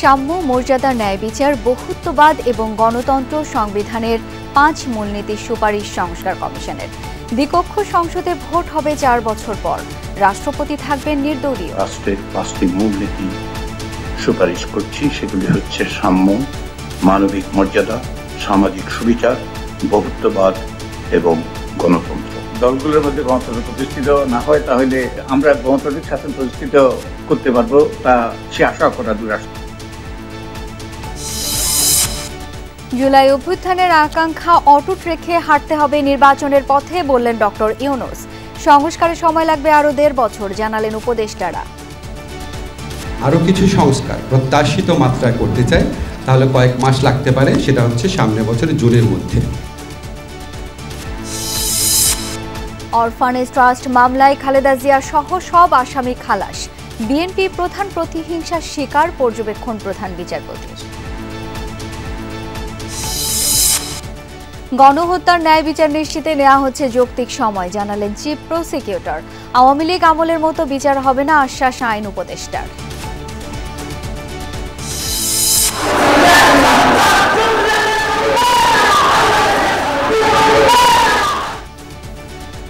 সাম্য, মর্যাদা, ন্যায় বিচার, বহুত্ববাদ এবং গণতন্ত্র সংবিধানের 5 মূলনীতির সুপারিশ সংস্কার কমিশনের। দ্বিকক্ষ সংসদে ভোট হবে 4 বছর পর। রাষ্ট্রপতি থাকবেন নির্দলীয়। রাষ্ট্রের 5টি মূলনীতি সুপারিশ করছি। সেগুলি হচ্ছে সাম্য, মানবিক মর্যাদা, সামাজিক সুবিচার, বহুত্ববাদ এবং গণতন্ত্র। দলগুলোর মধ্যে গণতন্ত্র প্রতিষ্ঠিত না হয় তাহলে আমরা গণতান্ত্রিক শাসন প্রতিষ্ঠিত করতে পারবো, তা সে আশা করা দুরাশা। জুলাই অভ্যুত্থানের আকাঙ্ক্ষা অটুট রেখে হাঁটতে হবে নির্বাচনের পথে, বললেন ডক্টর ইউনূস। সংস্কারের সময় লাগবে আরও 1.5 বছর, জানালেন উপদেষ্টারা। আরও কিছু সংস্কার প্রত্যাশিত মাত্রায় করতে চাই, তাহলে কয়েক মাস লাগতে পারে, সেটা হচ্ছে সামনের বছর জুনের মধ্যে। অরফানেজ ট্রাস্ট মামলায় খালেদা জিয়া সহ সব আসামি খালাস। বিএনপি প্রধান প্রতিহিংসার শিকার, পর্যবেক্ষণ প্রধান বিচারপতির। গণহত্যার ন্যায় বিচার নিশ্চিতে নেওয়া হচ্ছে যৌক্তিক সময়, জানালেন চিফ প্রসিকিউটর। আওয়ামী লীগ আমলের মতো বিচার হবে না, আশ্বাস আইন উপদেষ্টার।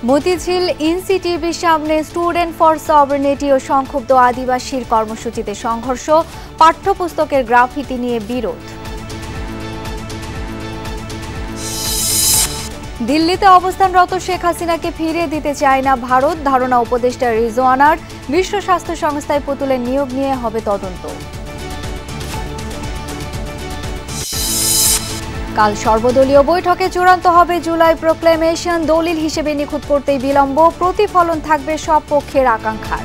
মতিঝিল ইনসিটিভির সামনে স্টুডেন্ট ফর সভারেনিটি ও সংক্ষুব্ধ আদিবাসীর কর্মসূচিতে সংঘর্ষ, পাঠ্যপুস্তকের গ্রাফিতি নিয়ে বিরোধ। দিল্লিতে অবস্থানরত শেখ হাসিনাকে ফিরিয়ে দিতে চায় না ভারত, ধারণা উপদেষ্টা রিজওয়ানার। বিশ্ব স্বাস্থ্য সংস্থায় পুতুলের নিয়োগ নিয়ে হবে তদন্ত। কাল সর্বদলীয় বৈঠকে চূড়ান্ত হবে জুলাই প্রোক্লেমেশন। দলিল হিসেবে নিখুঁত করতেই বিলম্ব, প্রতিফলন থাকবে সব পক্ষের আকাঙ্ক্ষার।